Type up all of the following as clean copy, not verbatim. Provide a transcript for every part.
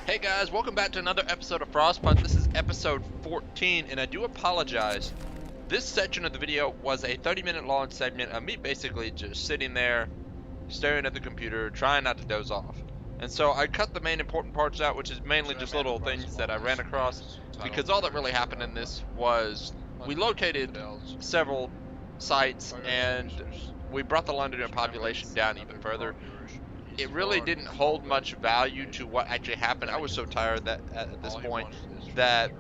Hey guys, welcome back to another episode of Frostpunk. This is episode 14, and I do apologize. This section of the video was a 30-minute long segment of me basically just sitting there, staring at the computer, trying not to doze off. And so I cut the main important parts out, which is mainly just little things that I ran across, because all that really happened in this was we located several sites and we brought the London population down even further. It really didn't hold much value to what actually happened. I was so tired that at this point that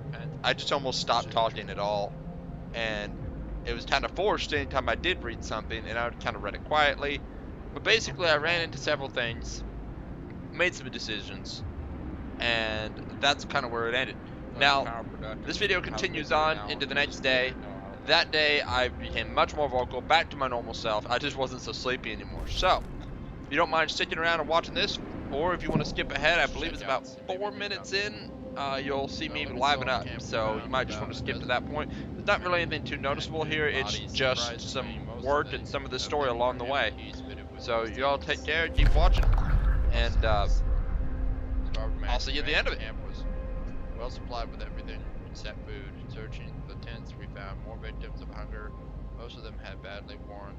I just almost stopped talking at all, and it was kind of forced anytime I did read something, and I would kind of read it quietly. But basically I ran into several things, made some decisions, and that's kind of where it ended. Now this video continues on into the next day. That day I became much more vocal, back to my normal self. I just wasn't so sleepy anymore. So if you don't mind sticking around and watching this, or if you want to skip ahead, I believe it's about 4 minutes in, you'll see me liven up, so you might just want to skip to that point. There's not really anything too noticeable here, it's just some work and some of the story along the way. So you all take care, keep watching, and I'll see you at the end of it. Well supplied with everything except food. Searching the tents, we found more victims of hunger. Most of them had badly worn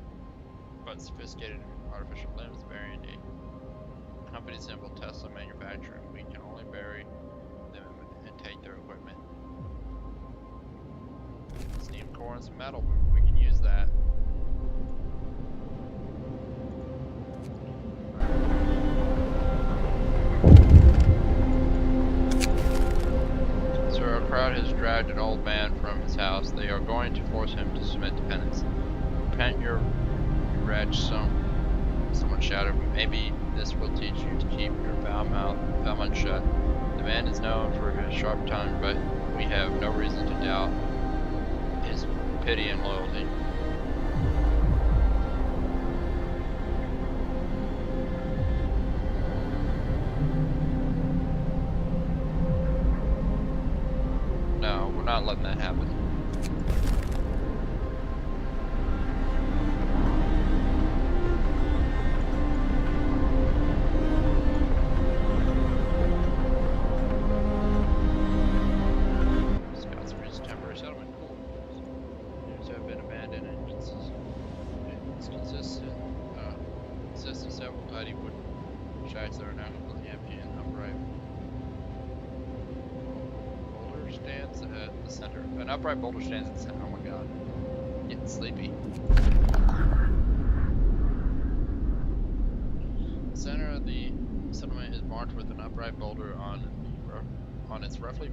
but sophisticated artificial limbs bearing a company symbol Tesla manufacturing. We can only bury them and take their equipment. Steam core and some metal, we can use that. So our crowd has dragged an old man from his house. They are going to force him to submit to penance. Repent your wretch, someone shouted. Maybe this will teach you to keep your foul mouth shut. The man is known for his sharp tongue, but we have no reason to doubt his pity and loyalty. No, we're not letting that happen. Upright boulder stands at the center. Oh my god. Getting sleepy. The center of the settlement is marked with an upright boulder on its roughly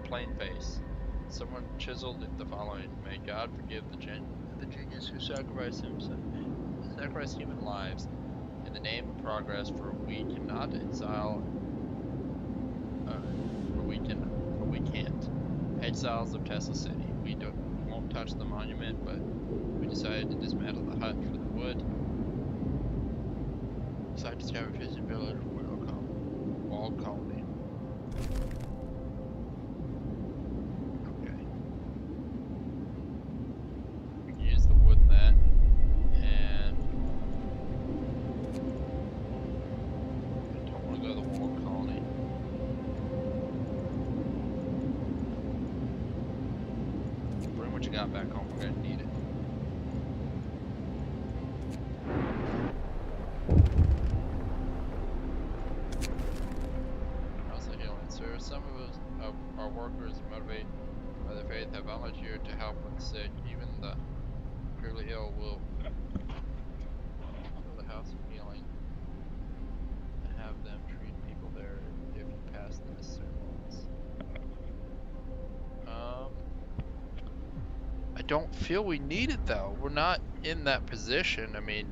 plain face. Someone chiseled the following: May God forgive the genius who sacrificed human lives in the name of progress, for we cannot exile we can't. Exiles of Tesla City. We won't touch the monument, but we decided to dismantle the hut for the wood. Site discovered fishing village wall colony. Okay. We can use the wood in that. And I don't want to go to the wall colony. What you got back home, we're gonna need it. Also healing, sir. Some of our workers, motivated by their faith, have volunteered to help with the sick. Even the critically ill will go to the house of healing and have them treat people there if you pass the necessary laws. I don't feel we need it though. We're not in that position. I mean,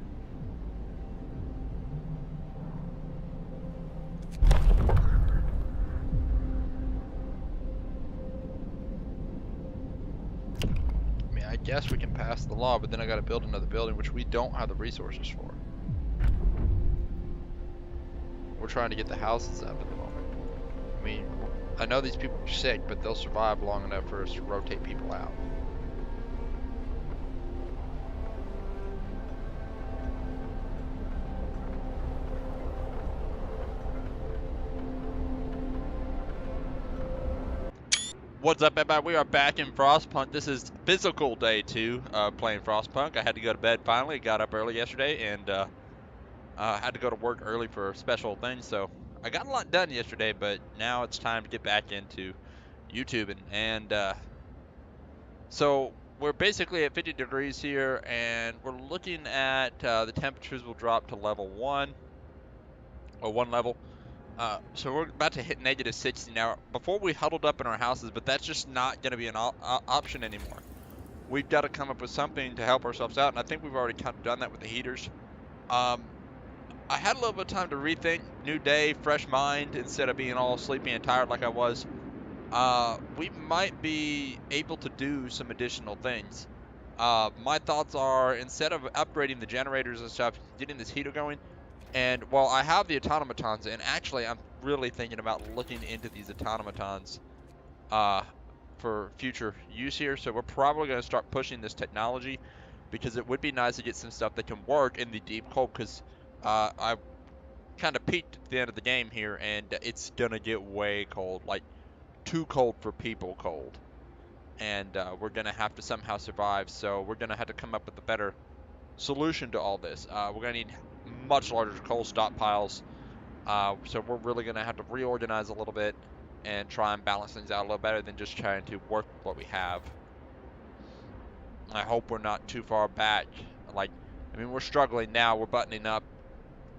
I guess we can pass the law, but then I gotta build another building, which we don't have the resources for. We're trying to get the houses up at the moment. I mean, I know these people are sick, but they'll survive long enough for us to rotate people out. What's up, everybody? We are back in Frostpunk. This is physical day 2 playing Frostpunk. I had to go to bed finally. Got up early yesterday and had to go to work early for special things. So I got a lot done yesterday, but now it's time to get back into YouTubing. And so we're basically at 50 degrees here, and we're looking at the temperatures will drop to level 1 or 1 level. So we're about to hit negative 60 now. Before we huddled up in our houses, but that's just not going to be an option anymore. We've got to come up with something to help ourselves out, and I think we've already kind of done that with the heaters. Um, I had a little bit of time to rethink. New day, fresh mind, instead of being all sleepy and tired like I was. We might be able to do some additional things. My thoughts are, instead of upgrading the generators and stuff, getting this heater going, and while I have the automatons, and actually I'm really thinking about looking into these automatons uh, for future use here. So we're probably going to start pushing this technology because it would be nice to get some stuff that can work in the deep cold, because I kind of peaked at the end of the game here, and it's going to get way cold, like too cold for people cold. And we're going to have to somehow survive, so we're going to have to come up with a better solution to all this. We're going to need much larger coal stockpiles, so we're really going to have to reorganize a little bit and try and balance things out a little better than just trying to work with what we have. I hope we're not too far back. Like, I mean, we're struggling now, we're buttoning up.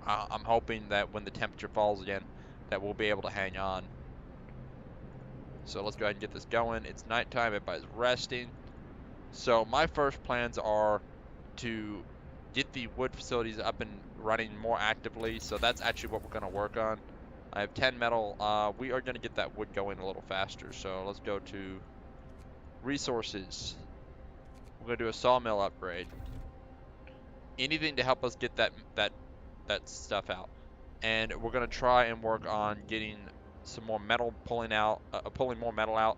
I'm hoping that when the temperature falls again, that we'll be able to hang on. So let's go ahead and get this going. It's nighttime, everybody's resting. So my first plans are to get the wood facilities up and running more actively. So that's actually what we're going to work on. I have 10 metal. We are going to get that wood going a little faster. So let's go to resources. We're going to do a sawmill upgrade. Anything to help us get that stuff out. And we're going to try and work on getting some more metal, pulling more metal out.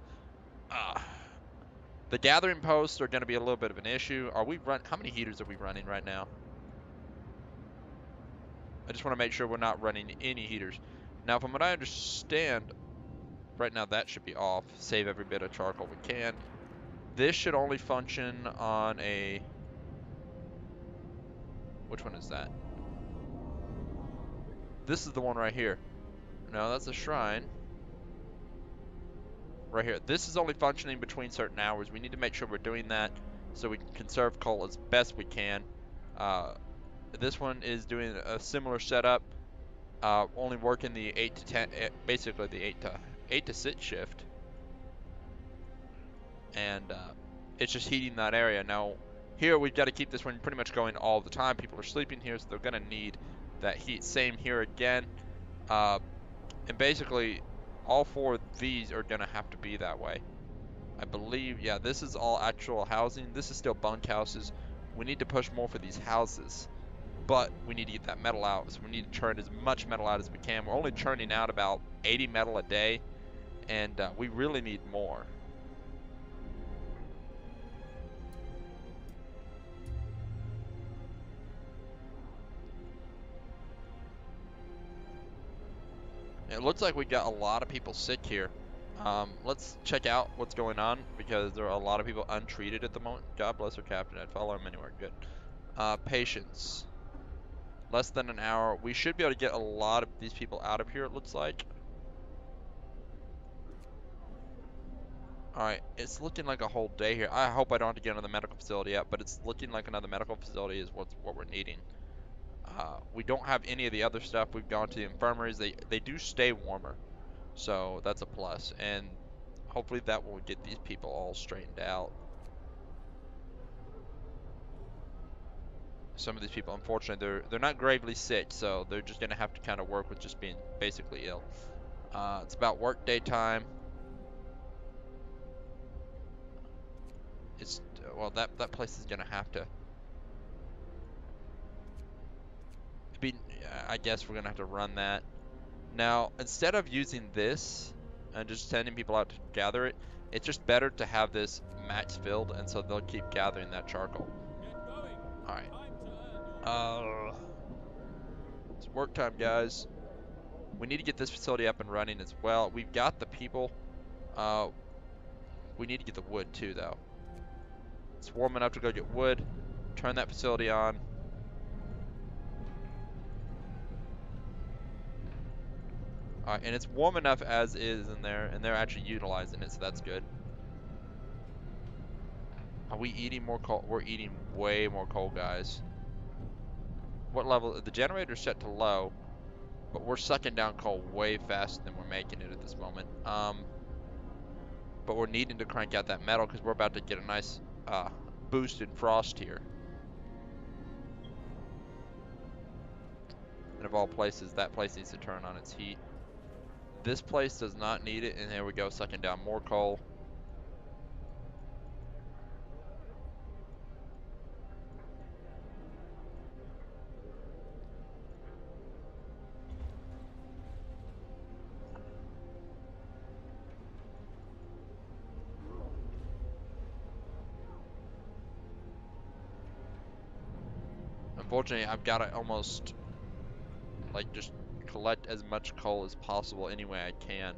The gathering posts are going to be a little bit of an issue. How many heaters are we running right now? I just want to make sure we're not running any heaters. Now, from what I understand, right now that should be off. Save every bit of charcoal we can. This should only function on a... Which one is that? This is the one right here. No, that's a shrine. Right here. This is only functioning between certain hours. We need to make sure we're doing that so we can conserve coal as best we can. This one is doing a similar setup, only working the 8 to 10, basically the 8 to 6 shift, and it's just heating that area. Now, here we've got to keep this one pretty much going all the time. People are sleeping here, so they're gonna need that heat. Same here again, and basically all 4 of these are gonna have to be that way. I believe, yeah, this is all actual housing. This is still bunkhouses. We need to push more for these houses. But we need to get that metal out, so we need to churn as much metal out as we can. We're only churning out about 80 metal a day, and we really need more. It looks like we got a lot of people sick here. Let's check out what's going on, because there are a lot of people untreated at the moment. God bless our captain. I'd follow him anywhere. Good. Patience. Less than an hour. We should be able to get a lot of these people out of here, it looks like. Alright, it's looking like a whole day here. I hope I don't have to get another medical facility yet, but it's looking like another medical facility is what we're needing. We don't have any of the other stuff. We've gone to the infirmaries. They do stay warmer, so that's a plus. And hopefully that will get these people all straightened out. Some of these people, unfortunately, they're not gravely sick, so they're just gonna have to kind of work with just being basically ill. It's about work day time. It's well, that place is gonna have to be. I guess we're gonna have to run that. Now, instead of using this and just sending people out to gather it, it's just better to have this max filled, and so they'll keep gathering that charcoal. All right. It's work time, guys. We need to get this facility up and running as well. We've got the people. We need to get the wood too, though. It's warm enough to go get wood. Turn that facility on. Alright, and it's warm enough as is in there, and they're actually utilizing it, so that's good. Are we eating more coal? We're eating way more coal, guys. What level? The generator's set to low, but we're sucking down coal way faster than we're making it at this moment. But we're needing to crank out that metal because we're about to get a nice boost in frost here. And of all places, that place needs to turn on its heat. This place does not need it, and there we go, sucking down more coal. Unfortunately, I've got to almost, like, just collect as much coal as possible any way I can.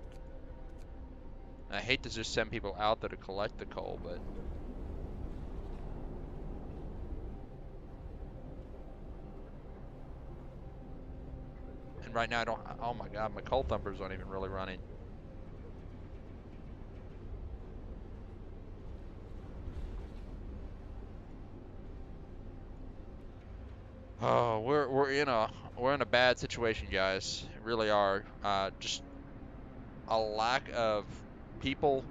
And I hate to just send people out there to collect the coal, but... And right now I don't, oh my god, my coal thumpers aren't even really running. Oh, we're in a bad situation, guys. Really are. Just a lack of people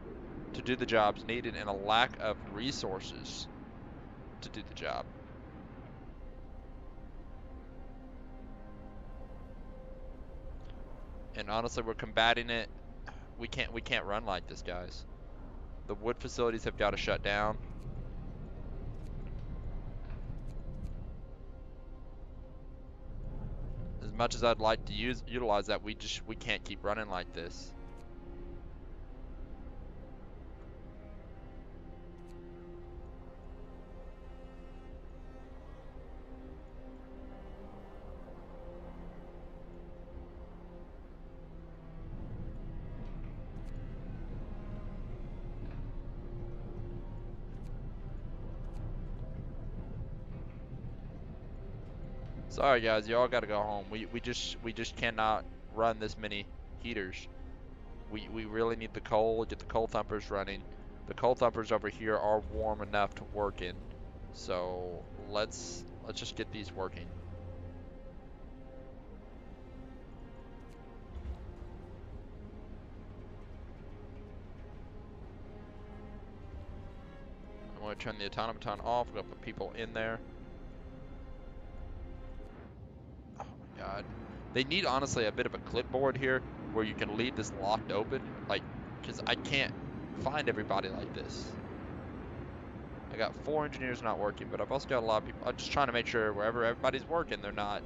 to do the jobs needed and a lack of resources to do the job. And honestly, we're combating it. We can't run like this, guys. The wood facilities have got to shut down. As much as I'd like to utilize that, we can't keep running like this. Sorry guys, y'all gotta go home. We just cannot run this many heaters. We really need the coal, get the coal thumpers running. The coal thumpers over here are warm enough to work in. So let's just get these working. I'm gonna turn the automaton off, we're gonna put people in there. God. They need, honestly, a bit of a clipboard here where you can leave this locked open. Like, because I can't find everybody like this. I got 4 engineers not working, but I've also got a lot of people. I'm just trying to make sure wherever everybody's working, they're not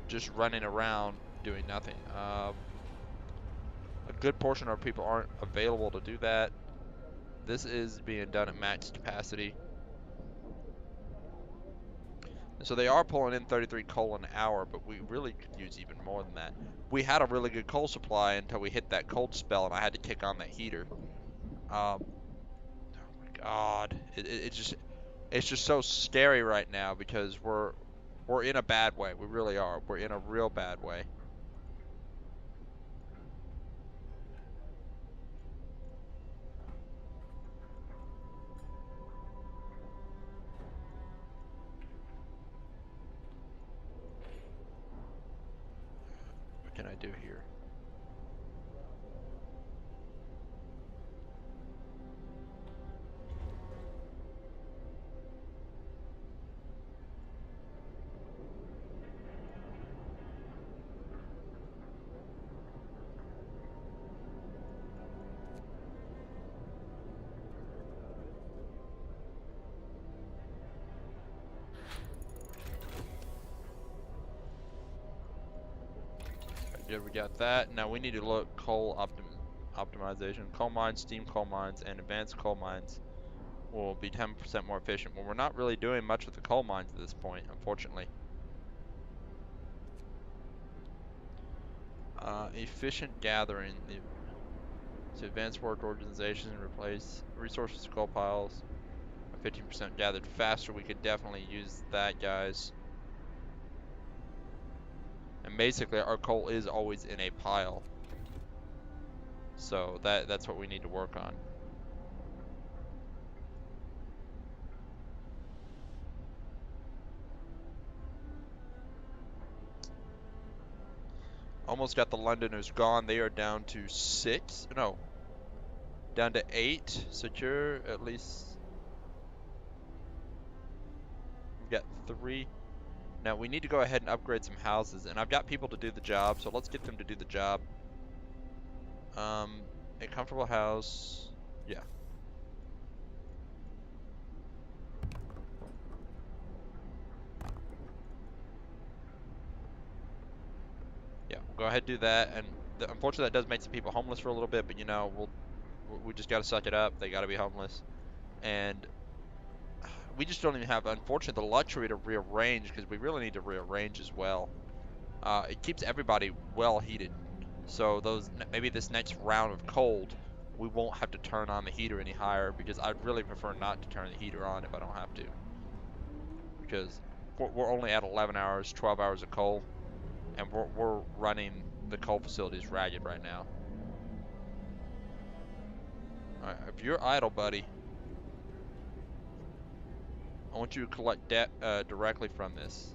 just running around doing nothing. A good portion of our people aren't available to do that. This is being done at max capacity. So they are pulling in 33 coal an hour, but we really could use even more than that. We had a really good coal supply until we hit that cold spell and I had to kick on that heater. Oh my god. It's just so scary right now because we're in a bad way. We really are. We're in a real bad way. What can I do here? Good, we got that. Now we need to look coal optimization. Coal mines, steam coal mines, and advanced coal mines will be 10% more efficient. Well, we're not really doing much with the coal mines at this point, unfortunately. Efficient gathering. So advanced work organization, replace resources to coal piles. 15% gathered faster. We could definitely use that, guys. And basically, our coal is always in a pile. So that's what we need to work on. Almost got the Londoners gone. They are down to 6. No, down to 8. Secure at least. We've got 3. Now we need to go ahead and upgrade some houses, and I've got people to do the job, so let's get them to do the job. A comfortable house. Yeah. Yeah, we'll go ahead and do that. And unfortunately, that does make some people homeless for a little bit, but you know, we just got to suck it up. They got to be homeless. And we just don't even have, unfortunately, the luxury to rearrange because we really need to rearrange as well. It keeps everybody well heated. So maybe this next round of cold, we won't have to turn on the heater any higher because I'd really prefer not to turn the heater on if I don't have to. Because we're only at 11 hours, 12 hours of coal, and we're running the coal facilities ragged right now. Alright, if you're idle, buddy, I want you to collect debt directly from this.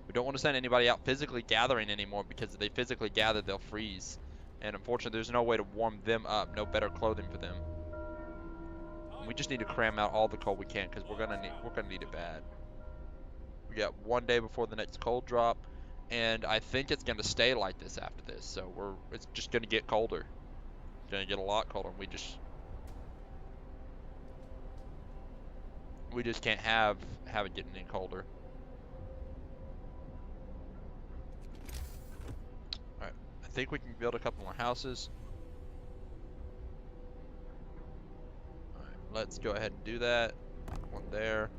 We don't want to send anybody out physically gathering anymore because if they physically gather, they'll freeze. And unfortunately, there's no way to warm them up, no better clothing for them. And we just need to cram out all the coal we can because we're gonna need it bad. We got 1 day before the next cold drop, and I think it's gonna stay like this after this. So it's just gonna get colder. It's gonna get a lot colder. And we just can't have it getting any colder. Alright, I think we can build a couple more houses. Alright, let's go ahead and do that. One there.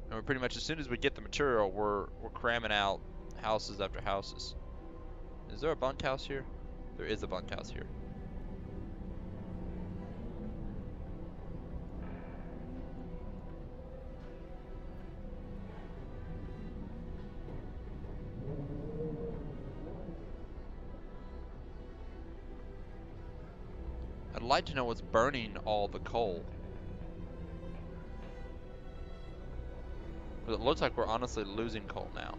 And we're pretty much, as soon as we get the material, we're cramming out houses after houses. Is there a bunkhouse here? There is a bunkhouse here. I'd like to know what's burning all the coal. But it looks like we're honestly losing coal now.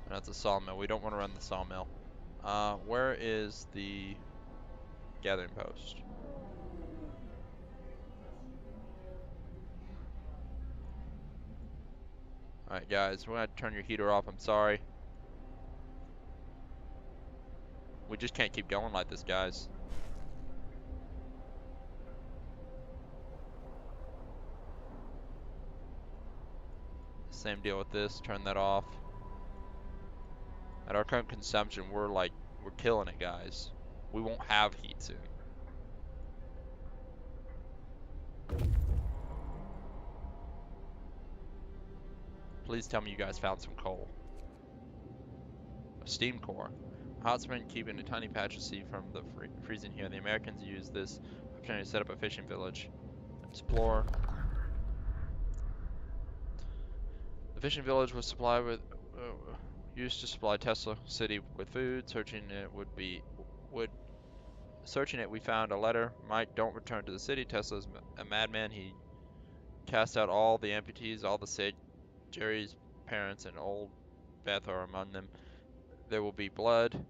And that's a sawmill. We don't want to run the sawmill. Where is the gathering post? Alright guys, we're gonna have to turn your heater off, I'm sorry. We just can't keep going like this, guys. Same deal with this, turn that off. At our current consumption, we're killing it, guys. We won't have heat soon. Please tell me you guys found some coal. A steam core. A hot spring keeping a tiny patch of sea from the freezing here. The Americans used this opportunity to set up a fishing village. Explore. The fishing village was supplied with used to supply Tesla City with food. Searching it, we found a letter. Mike, don't return to the city. Tesla's a madman. He cast out all the amputees, all the sick. Jerry's parents and old Beth are among them. There will be blood,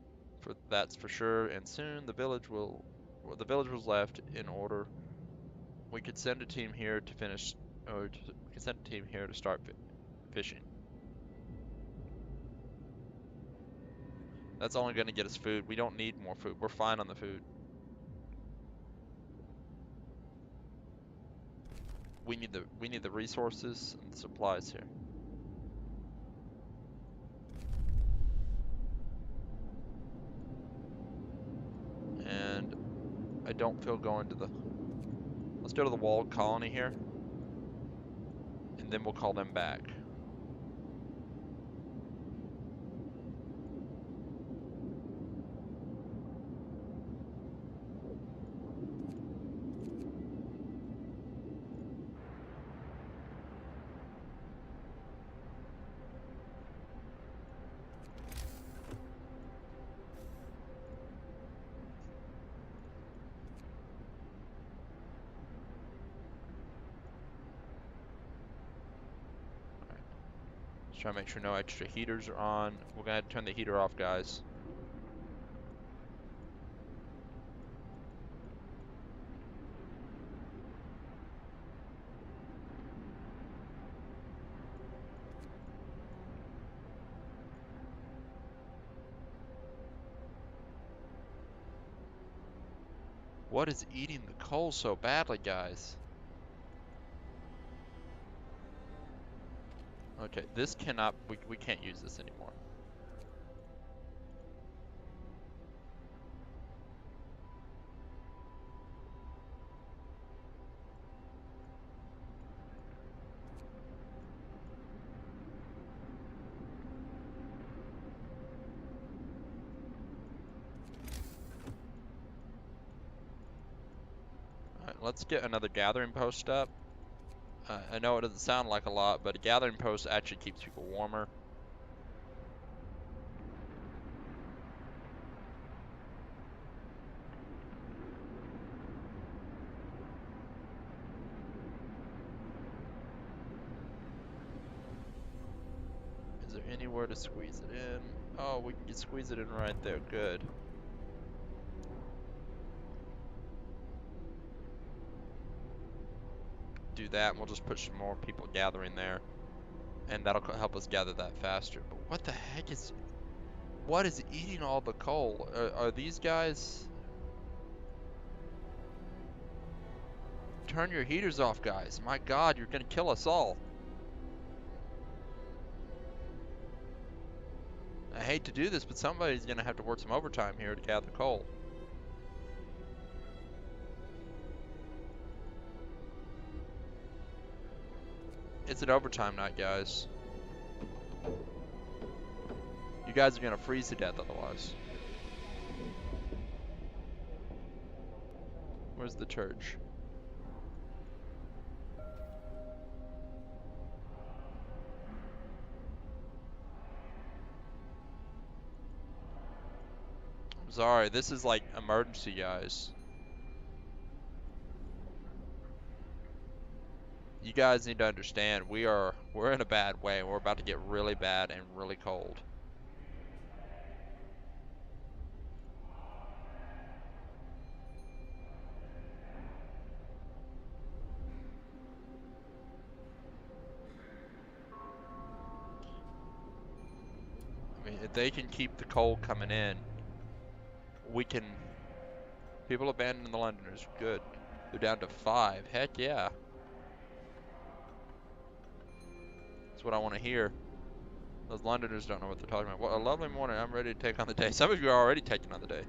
that's for sure. And soon the village was left in order. We could send a team here to finish, or we could send a team here to start fishing. That's only going to get us food. We don't need more food. We're fine on the food. We need the resources and the supplies here. don't feel going to the... Let's go to the walled colony here. And then we'll call them back. Let's try to make sure no extra heaters are on. We're gonna have to turn the heater off, guys. What is eating the coal so badly, guys? Okay, this cannot, we can't use this anymore. Alright, let's get another gathering post up. I know it doesn't sound like a lot, but a gathering post actually keeps people warmer. Is there anywhere to squeeze it in? Oh, we can squeeze it in right there. Good. Do that, and we'll just put some more people gathering there. And that'll help us gather that faster. But what the heck is... What is eating all the coal? Are these guys... Turn your heaters off, guys. My God, you're gonna kill us all. I hate to do this, but somebody's gonna have to work some overtime here to gather coal. It's an overtime night, guys. You guys are gonna freeze to death otherwise. Where's the church? I'm sorry, this is like emergency, guys. You guys need to understand, we're in a bad way. We're about to get really bad and really cold. I mean, if they can keep the coal coming in, we can... People abandoning the Londoners, good. They're down to 5, heck yeah. That's what I want to hear. Those Londoners don't know what they're talking about. What a lovely morning, I'm ready to take on the day. Some of you are already taking on the day.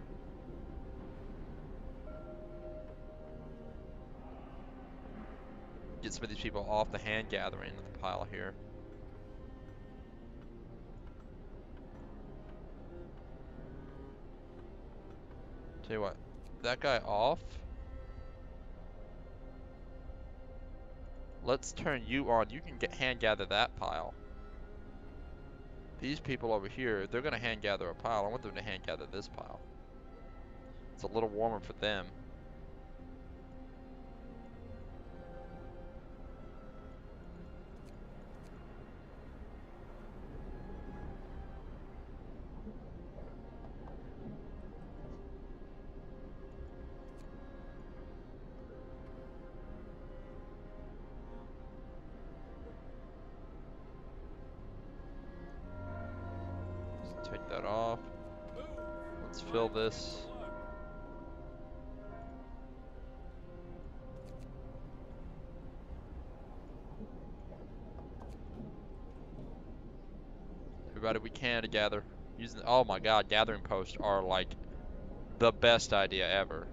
Get some of these people off the hand gathering of the pile here. Tell you what, that guy off. Let's turn you on. You can hand gather that pile. These people over here, they're gonna hand gather a pile. I want them to hand gather this pile. It's a little warmer for them. Let's take that off. Let's fill this. Everybody we can to gather. Oh my God, gathering posts are like the best idea ever.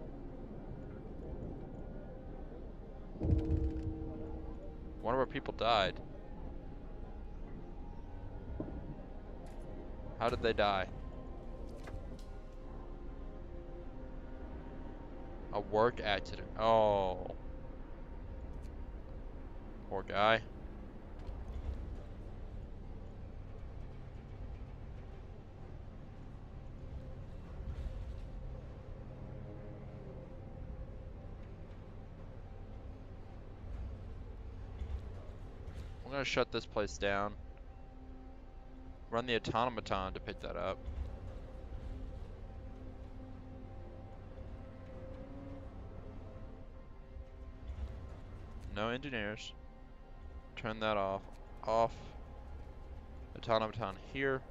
One of our people died. How did they die? A work accident. Oh, poor guy. I'm gonna shut this place down. Run the automaton to pick that up. No engineers. Turn that off. Off. Automaton here.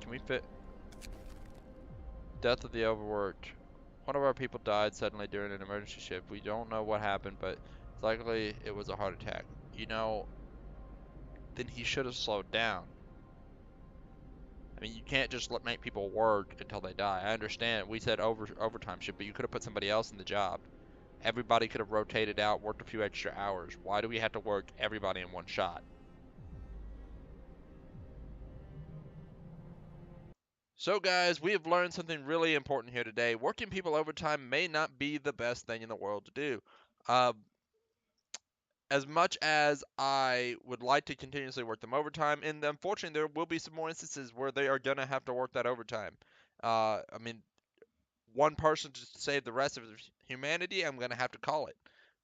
Can we fit? Death of the overworked. One of our people died suddenly during an emergency shift. We don't know what happened, but it's likely it was a heart attack. You know, then he should have slowed down. I mean, you can't just make people work until they die. I understand. We said overtime shift, but you could have put somebody else in the job. Everybody could have rotated out, worked a few extra hours. Why do we have to work everybody in one shot? So guys, we have learned something really important here today. Working people overtime may not be the best thing in the world to do. Uh, as much as I would like to continuously work them overtime, and unfortunately there will be some more instances where they are gonna have to work that overtime. I mean, one person to save the rest of humanity, I'm gonna have to call it.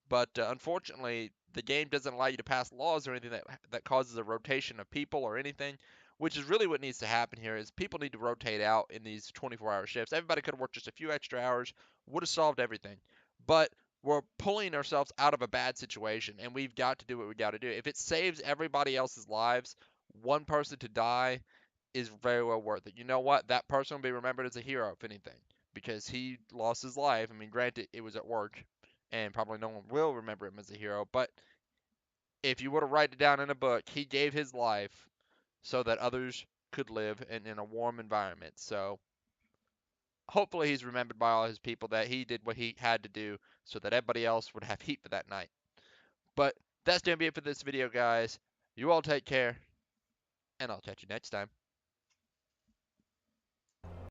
But unfortunately, the game doesn't allow you to pass laws or anything that causes a rotation of people or anything, which is really what needs to happen here. Is people need to rotate out in these 24-hour shifts. Everybody could have worked just a few extra hours, would have solved everything. But we're pulling ourselves out of a bad situation, and we've got to do what we got to do. If it saves everybody else's lives, one person to die is very well worth it. You know what? That person will be remembered as a hero, if anything, because he lost his life. I mean, granted, it was at work, and probably no one will remember him as a hero, but if you were to write it down in a book, he gave his life so that others could live in a warm environment. So hopefully he's remembered by all his people that he did what he had to do so that everybody else would have heat for that night. But that's going to be it for this video, guys. You all take care, and I'll catch you next time.